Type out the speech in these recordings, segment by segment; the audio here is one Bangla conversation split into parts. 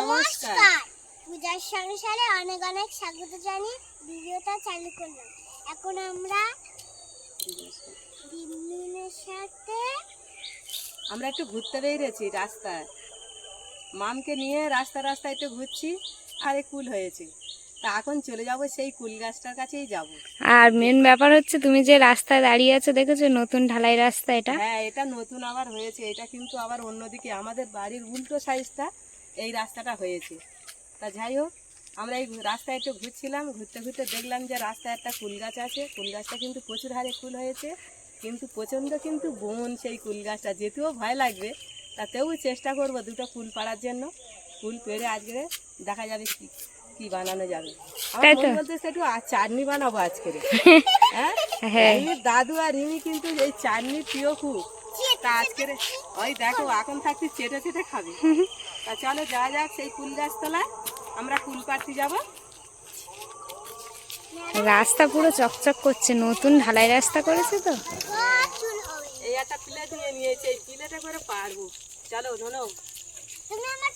নমস্কার। পূজার সংসারে অনেক অনেক স্বাগত জানিয়ে ভিডিওটা চালু করলাম। এখন আমরা দিনের সাথে আমরা একটু ঘুরতে বেরিয়েছি রাস্তায়, মামকে নিয়ে রাস্তায় একটু ঘুরছি। আরে কুল হয়েছে, তা এখন চলে যাব সেই কুল গাছটার কাছেই যাব। আর মেন ব্যাপার হচ্ছে তুমি যে রাস্তায় দাঁড়িয়ে আছো দেখেছো, নতুন ঢালাই রাস্তা এটা। হ্যাঁ, এটা নতুন আবার হয়েছে। এটা কিন্তু আবার অন্যদিকে আমাদের বাড়ির উল্টো সাইডটা এই রাস্তাটা হয়েছে। তা যাই হোক, আমরা এই রাস্তায় একটু ঘুরছিলাম, ঘুরতে ঘুরতে দেখলাম যে রাস্তায় একটা কুল গাছ আছে। কুল গাছটা কিন্তু প্রচুর হারে ফুল হয়েছে, কিন্তু প্রচণ্ড কিন্তু বন সেই কুল গাছটা, যেতেও ভয় লাগবে। তাতেও চেষ্টা করবো দুটো কুল পাড়ার জন্য। কুল পেড়ে আজকে দেখা যাবে কি কি বানানো যাবে। আমার মনে বলতেছে একটু চাটনি বানাবো আজকে। হ্যাঁ, রিমির দাদু আর রিমি কিন্তু এই চাটনি প্রিয় খুব। তা আজকে ওই দেখো এখন থাকতে চেটে চেটে খাবে। তা চলো যাওয়া যাক সেই কুল গাছ তলায়, আমরা কুল পাড়তে যাবো। রাস্তা পুরো চকচক করছে, নতুন ঢালাই রাস্তা করেছে তো। এই একটা প্লেট নিয়ে নিয়েছে, এই প্লেটে করে পারবো। চলো ধনো। তুমি আমার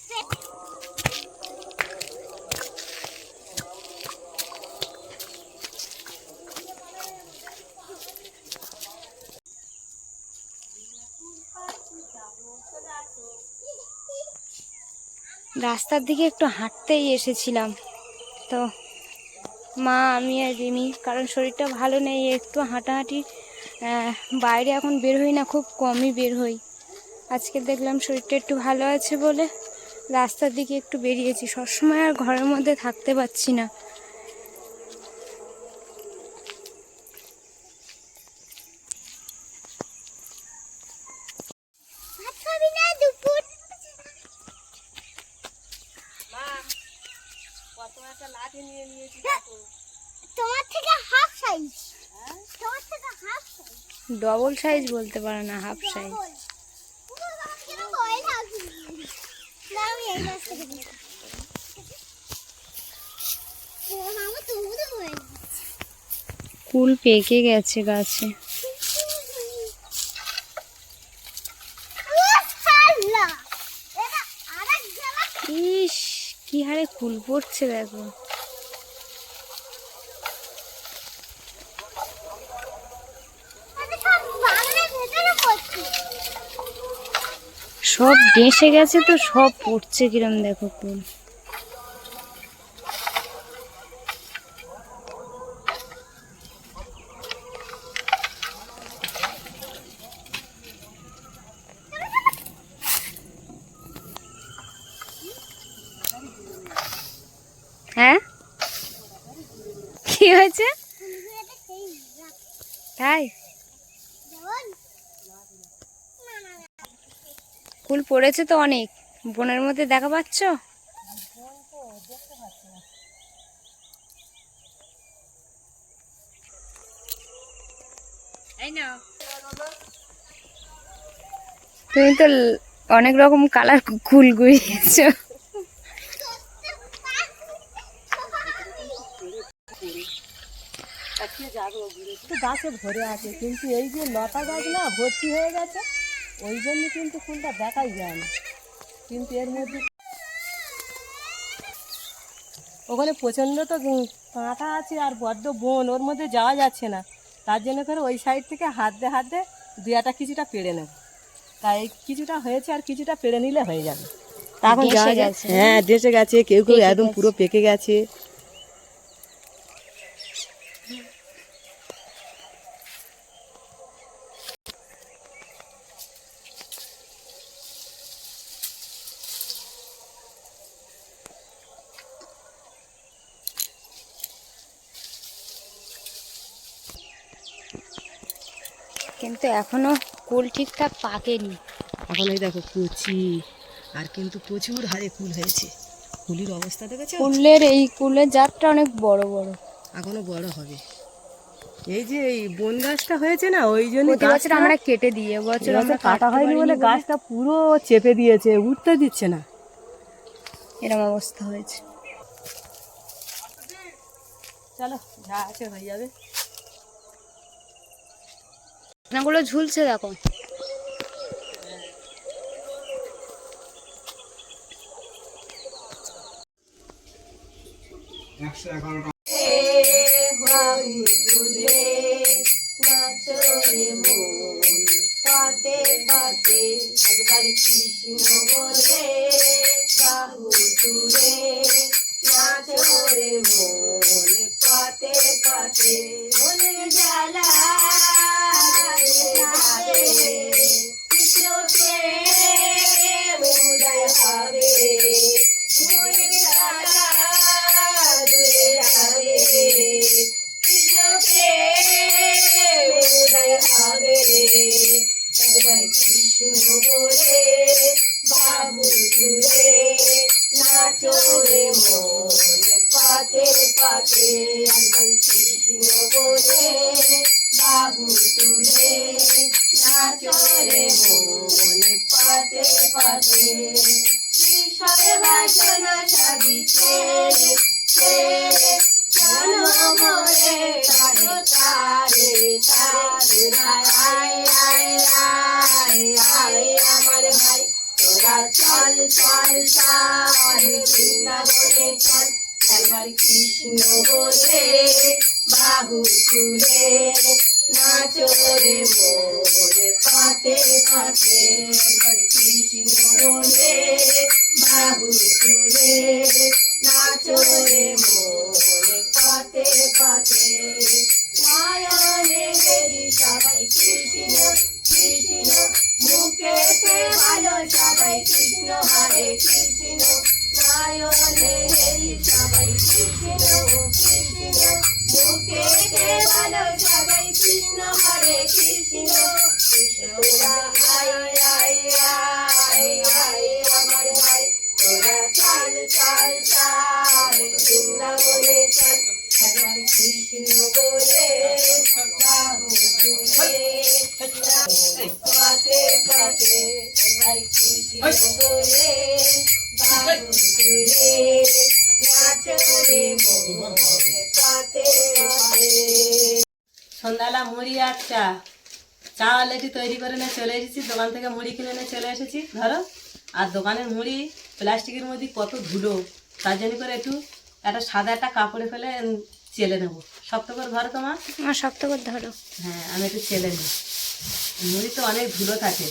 রাস্তার দিকে একটু হাঁটতেই এসেছিলাম তো, মা আমি আর রিমি, কারণ শরীরটা ভালো নেই, একটু হাঁটাহাঁটি বাইরে এখন বের হই না, খুব কমই বের হই। আজকে দেখলাম শরীরটা একটু ভালো আছে বলে রাস্তার দিকে একটু বেরিয়েছি। সবসময় আর ঘরের মধ্যে থাকতে পারছি না। ভাত খাবি না দুপুর? মা, কত একটা লাঠি নিয়ে নিয়েছি দেখো। তোমার থেকে হাফ সাইজ। তোমার থেকে হাফ সাইজ। ডবল সাইজ বলতে পারো না, হাফ সাইজ। কুল পেকে গেছে গাছে। ইস, কি হারে কুল পড়ছে দেখো। সব ডেসে গেছে তো, সব পড়ছে কিরম দেখো কুল। হ্যাঁ, কি হয়েছে তাই? কুল পড়েছে তো অনেক, বনের মধ্যে দেখা পাচ্ছ। তুমি তো অনেক রকম কালার কুল গুড়িয়েছো। গাছে ভরে আছে, কিন্তু এই যে লতা গাছ না ভর্তি হয়ে গেছে, ওই জন্য কিন্তু ফুলটা দেখাই যায় না। কিন্তু এর মধ্যে ওখানে প্রচণ্ড তো কাঁটা আছে আর বড্ড বন, ওর মধ্যে যাওয়া যাচ্ছে না। তার জন্য করে ওই সাইড থেকে হাত দিয়ে দুই একটা কিছুটা পেড়ে নেব। তাই কিছুটা হয়েছে, আর কিছুটা পেড়ে নিলে হয়ে যাবে। এখন যাওয়া যাচ্ছে। হ্যাঁ, দেশে গেছে, কেউ কেউ একদম পুরো পেকে গেছে। কিন্তু এখনো কুল ঠিকঠাক পাকেনি। এখন এই দেখো কচি, আর কিন্তু প্রচুর হারে কুল হয়েছে। কুলির অবস্থা দেখেছো? কুলের এই কুলের জাতটা অনেক বড় বড়, এখনো বড় হবে। এই যে এই বন গাছটা হয়েছে না, ওই জন্য প্রতি বছর আমরা কেটে দিই, এবছর আমরা কাটা হয়নি বলে গাছটা পুরো চেপে দিয়েছে, উঠতে দিচ্ছে না। এরকম অবস্থা হয়েছে। চলো, যা আছে হয়ে যাবে। গুলো ঝুলছে দেখো। বাহু তুলে নাচো রে মন পাতে পাতে একবার কৃষ্ণ বলে বাহু তুলে নাচো রে মন পাতে পাতে মনের জ্বালা কৃষ্ণ প্রেম উদয় হবে মনের জ্বালা দূরে হবে কৃষ্ণ প্রেম উদয় হবে একবার কৃষ্ণ বলে বাহু তুলে নাচো রে মন পাতে পাতে একবার কৃষ্ণ বলে বাহু তুলে নাচো রে মন পাতে পাতে বিষয় বাসনা সাজিছে জানো মোরে তারে তারে তারে আয় আয় আয় আয় আমার ভাই তোরা চল চল চল বৃন্দাবনে চল একবার কৃষ্ণ বলে বাহু তুলে নাচো রে মোর পাতে পাতে একবার কৃষ্ণ বলে বাহু তুলে নাচো রে মোর পাতে পাতে নয়নে হেরি সবাই কৃষ্ণ কৃষ্ণ মুখেতে ভালো সবাই কৃষ্ণ হরে কৃষ্ণ নয়নে হেরি সবাই কৃষ্ণ কৃষ্ণ মুখেতে ভালো সবাই কৃষ্ণ হরে কৃষ্ণ কৃষ্ণরা আয় আয় আয় আয় আমার ভাই তোরা চাল চাল চাল বৃন্দাবনে চল একবার কৃষ্ণ বলে বাহু তুলে পাতে পাতে একবার কৃষ্ণ বলে বাহু তুলে নাচো রে মন পাতে পাতে। সন্ধ্যাবেলা মুড়ি আর চা অলরেডি তৈরি করে নিয়ে চলে এসেছি, দোকান থেকে মুড়ি কিনে নিয়ে চলে এসেছি ধরো। আর দোকানের মুড়ি প্লাস্টিকের মধ্যে কত ধুলো, তার জন্য করে একটু একটা সাদা একটা কাপড়ে ফেলে চেলে নেবো। শক্ত করে ধরো তোমার, শক্ত করে ধরো। হ্যাঁ আমি একটু চেলে নিই, মুড়ি তো অনেক ধুলো থাকে,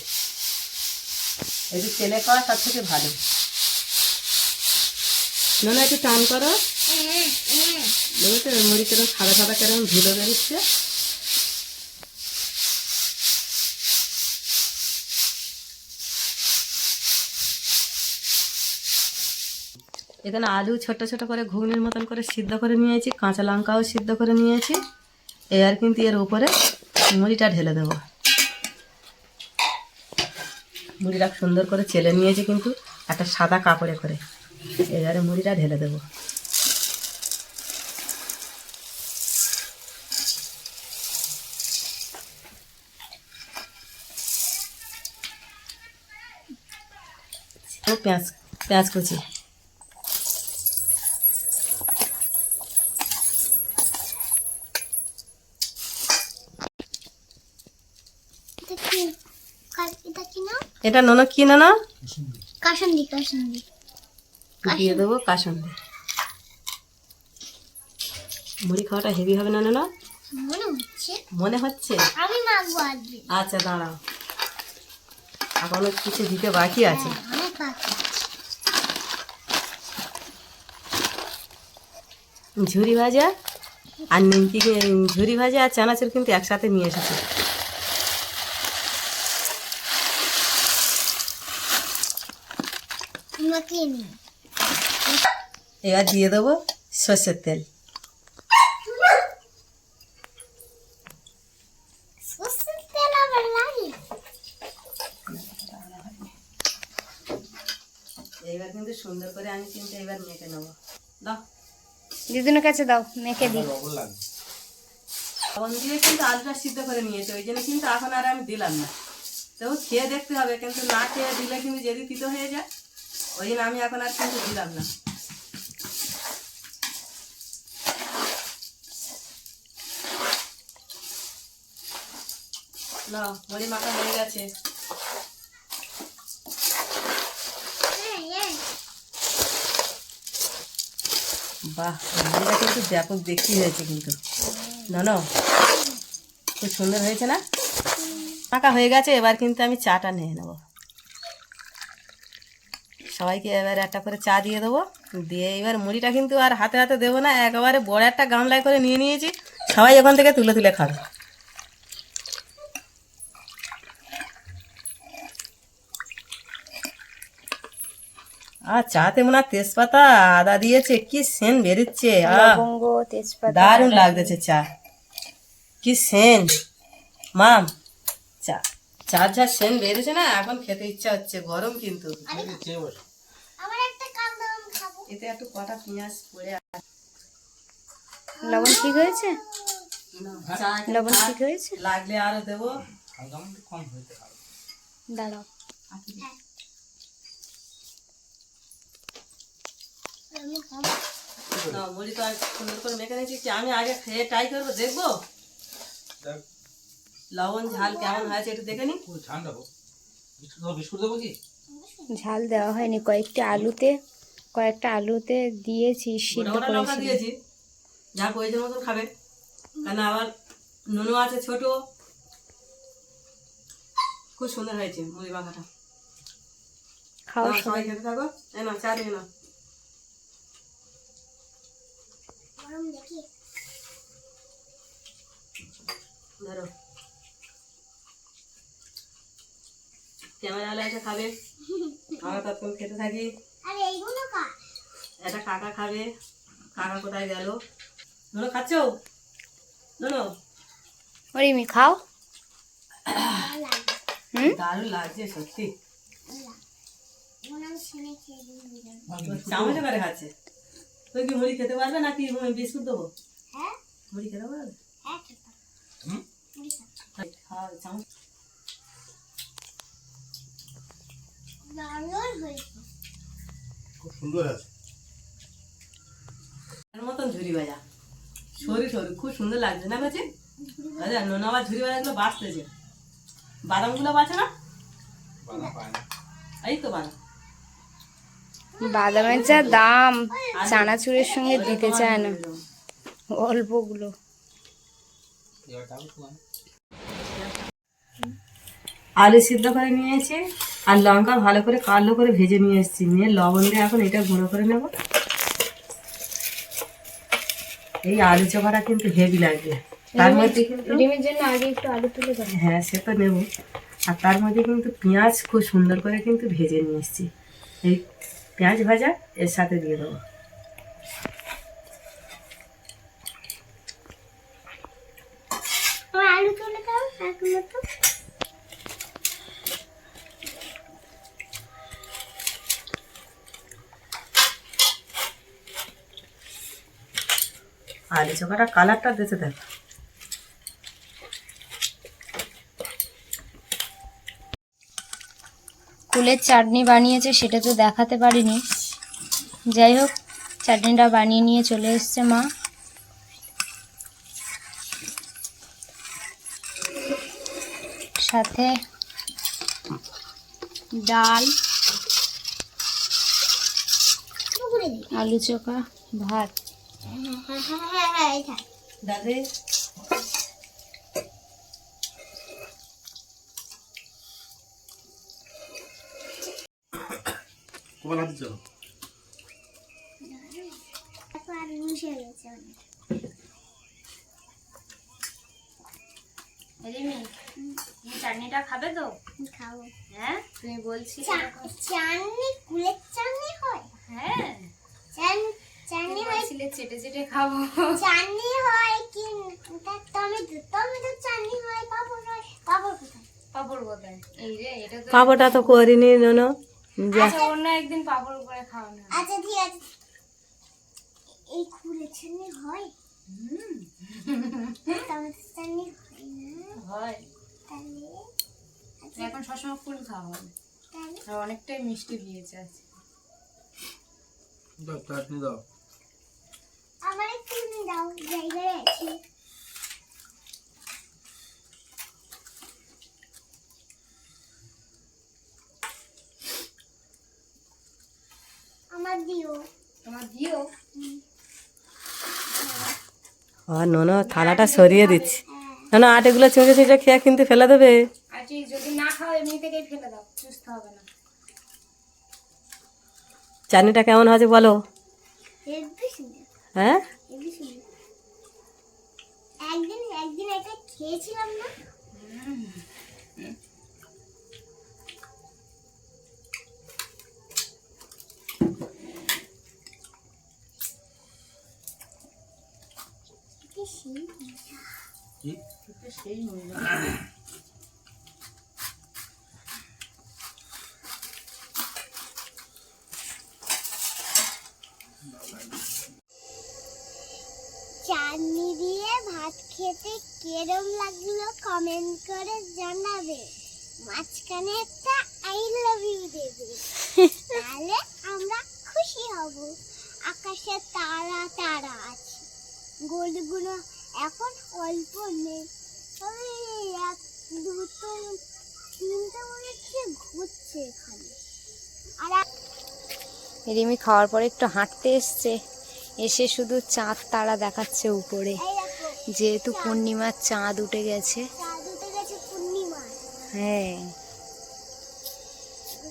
একটু চেলে খাওয়া সব থেকে ভালো। না একটু টান করো, বুঝেছো মুড়ি কেরম সাদা সাদা কেরম ধুলো বেরোচ্ছে। এখানে আলু ছোট ছোট করে ঘুগনির মতন করে সিদ্ধ করে নিয়েছি, কাঁচা লঙ্কাও সিদ্ধ করে নিয়েছি। এবার কিন্তু এর উপরে মুড়িটা ঢেলে দেবো। মুড়িটা সুন্দর করে চেলে নিয়েছি কিন্তু একটা সাদা কাপড়ে করে, এবারে মুড়িটা ঢেলে দেবো। পেঁয়াজ পেঁয়াজ কুচি, এটা নন কি না কাসন্দি কাসন্দি দিয়ে দেবো কাসন্দি। মুড়ি খাওয়াটা হেভি হবে না না মনে হচ্ছে। আমি মাখবো আজকে। আচ্ছা দাঁড়াও, এখনো কিছু দিতে বাকি আছে। অনেক বাকি। ঝুরি ভাজা আর নিমকি, ঝুরি ভাজা আর চানাচুর কিন্তু একসাথে নিয়ে এসেছে। এবার দিয়ে দেবো সর্ষের তেল। এইবার কিন্তু সুন্দর করে আমি কিন্তু এবার মেখে নেবো। দাও দিদুনের কাছে দাও, মেখে দিই। লবণ দিয়ে কিন্তু আলুটা সিদ্ধ করে নিয়েছে, ওই জন্য কিন্তু এখন আর আমি দিলাম না। তো খেয়ে দেখতে হবে, কিন্তু না খেয়ে দিলে কিন্তু যদি তিতো হয়ে যায়, ওই জন্য আমি এখন আর কিন্তু দিলাম না। না মুড়ি মাখা হয়ে গেছে। বাহ, মুড়িটা কিন্তু ব্যাপক দেখতে হয়েছে কিন্তু জানো, খুব সুন্দর হয়েছে না? পাকা হয়ে গেছে, এবার কিন্তু আমি চাটা নিয়ে নেবো। সবাইকে এবার একটা করে চা দিয়ে দেবো, দিয়ে এবার মুড়িটা কিন্তু আর হাতে হাতে দেবো না, একেবারে বড় একটা গামলায় করে নিয়ে নিয়েছি, সবাই ওখান থেকে তুলে তুলে খাবে। আর চাতে মনে হয় তেজপাতা আদা দিয়েছে, কি সেন্ট বেরোচ্ছে, লবঙ্গ, তেজপাতা, দারুণ লাগতেছে চা, কি সেন্ট। মাম, চা চার যা সেন্ট বেরোছে না, এখন খেতে ইচ্ছা হচ্ছে, গরম কিন্তু। আমার একটা কাপ দাও, আমি খাবো। এতে একটু কটা পেঁয়াজ পড়ে লবণ ঠিক হয়েছে? চা লবণ ঠিক হয়েছে? লাগলে আরো দেবো। দাঁড়াও। আমি খাবো। না, মুড়ি তো আর সুন্দর করে মেখে নিয়েছি, কি আমি আগে খেয়ে ট্রাই করবো, দেখবো লবণ ঝাল কেমন হয়েছে একটু দেখে নি। ঝাল দেওয়া হয়নি, কয়েকটা আলুতে দিয়েছি, সিদ্ধ গোটা গোটা লঙ্কা করেছি। দিয়েছি, যা প্রয়োজন মতন খাবে, কেন আবার নুনও আছে ছোট। খুব সুন্দর হয়েছে মুড়ি মাখাটা। খাও নাও, সবাই। সবাই খেতে থাকো। এ না, চা দিয়ে নাও। গরম দেখি। ধরো, ক্যামেরা এসে খাবে, আমরা তৎক্ষণ খেতে থাকি। আরে এইগুলো কার? এটা কাকা খাবে, কাকা কোথায় গেল? নুনো খাচ্ছ? নুনো, রিমি খাও। ভালো লাগবে। হুম, দারুণ লাগছে সত্যি। ভালো লাগবে। মনে হয় শুনে খেয়ে দিন। চামচে করে খাচ্ছে। তুই কি মুড়ি খেতে পারবে নাকি বিস্কুট দেবো? হ্যাঁ? মুড়ি খেতে পারবে? হ্যাঁ, খেতাম। মুড়ি খাতাম। খাওয়া চামচ দারুণ হয়েছে। খুব সুন্দর আছে। এর মতন ঝুরি ভাজা, সরু সরু, খুব সুন্দর লাগছে না বেছে? আচ্ছা, নোনা আবার ঝুরি ভাজাগুলো বাঁচতেছে, বাদামগুলো বাঁচে না, এই তো বাদাম। বাদামের যা দাম, চানাচুরের সঙ্গে দিতে চায় না, অল্পগুলো। আলু সিদ্ধ করে নিয়েছি, আর লঙ্কা ভালো করে কালো করে ভেজে নিয়ে এসেছি, নিয়ে লবণ দিয়ে এখন এটা গুঁড়ো করে নেব। এই আলু চোখাটা কিন্তু হেভি লাগবে, তার মধ্যে কিন্তু রিমির জন্য আগে একটু আলু তুলে দাও। হ্যাঁ সে তো নেব, আর তার মধ্যে কিন্তু পেঁয়াজ খুব সুন্দর করে কিন্তু ভেজে নিয়ে এসেছি, এই পেঁয়াজ ভাজা এর সাথে দিয়ে দেবো। আমার আলু তুলে দাও, এগুলো তো। আলু চোখাটা কালারটা দেখে দেখ। কুলের চাটনি বানিয়েছে, সেটা তো দেখাতে পারিনি। যাই হোক, চাটনিটা বানিয়ে নিয়ে চলে এসছে মা। সাথে ডাল, টুকরে দিই। আলু চোখা, ভাত। হ্যাঁ, এটা। দাদে তোমার হাতে চলো। তারপর আর মিশে গেছে অনেক। রিমি, তুমি চাটনিটা খাবে তো? খাবো। হ্যাঁ, তুমি বলছি। চাটনি, কুলের চাটনি হয়? হ্যাঁ, চাটনি হয়, চেটে চেটে খাবো। চাটনি হয় কি টমেটো, টমেটো চাটনি হয়, পাপড় হয়, পাপড় কোথায়? পাপড় কোথায়? এই যে এটা তো। পাঁপড়টা তো করিনি নোনো। আচ্ছা, অন্য একদিন পাপড় করে খাও না। আচ্ছা ঠিক আছে, এই কুলের চাটনি হয়? টমেটো চাটনি হয় না? হয়। তাহলে এখন সবসময় ফুল খাওয়া হবে, তাহলে আর অনেকটাই মিষ্টি দিয়েছে আছে। দাও চাটনি দাও। আমার একটু দাও, জায়গায় আছে। আমার দিও। তোমার দিও। আর নোনো থালাটা সরিয়ে দিচ্ছি। না আটেগুলো চুঁচে চুঁচে খেয়ে কিন্তু ফেলে দেবে। আজকে যদি না খাও এমনি থেকেই ফেলে দাও, সুস্থ হবে না। চাটনিটা কেমন হয়েছে বলো? হেব্বি সুন্দর, হ্যাঁ হেব্বি সুন্দর। একদিন এটা খেয়েছিলাম না। চাটনি দিয়ে ভাত খেতে কেরম লাগলো কমেন্ট করে জানাবে, মাঝখানে একটা আই লাভ ইউ দেবে, তাহলে আমরা খুশি হব। আকাশে তারা তারা আছে, গোলগুলো এখন অল্প নেই, তবে এক দুটো তিনটে মনে হচ্ছে ঘুরছে এখানে। আর রিমি খাওয়ার পরে একটু হাঁটতে এসছে, এসে শুধু চাঁদ তারা দেখাচ্ছে উপরে, এই দেখো যেহেতু পূর্ণিমার চাঁদ উঠে গেছে। চাঁদ উঠে গেছে পূর্ণিমা, হ্যাঁ,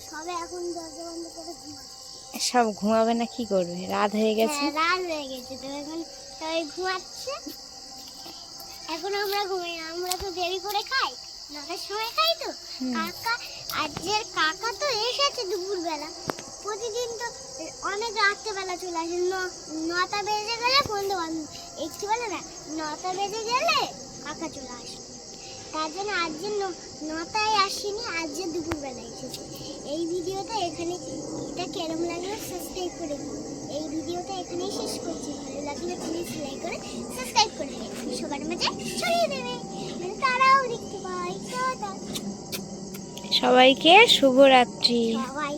সবে এখন দরজা বন্ধ করে ঘুমাচ্ছে। সব ঘুমাবে না, কি করবে, রাত হয়ে গেছে। হ্যাঁ, রাত হয়ে গেছে তো এখন সবাই ঘুমাচ্ছে। এখন আমরা ঘুমাই, আমরা তো দেরি করে খাই, 9টার সময় খাই তো। কাকা আজকের কাকা তো এসেছে দুপুরবেলা, প্রতিদিন তো অনেক রাত্রেবেলা চলে আসে। 9টা বেজে গেলে বন্ধু বান্ধব একটু বলে না, 9টা বেজে গেলে কাকা চলে আসে। তার জন্য আজকে 9টায় আসেনি, আজকে দুপুরবেলা এসেছে। এই ভিডিওটা এখানে, এটা কেরম লাগলো সাবস্ক্রাইব করে দিন। এই ভিডিওটা এখানেই শেষ করছি, ভালো লাগলে প্লিজ লাইক করে সাবস্ক্রাইব করে দিন, সবার মাঝে ছড়িয়ে দেবে, মানে তারাও দেখতে পায়। সবাইকে শুভরাত্রি। সবাই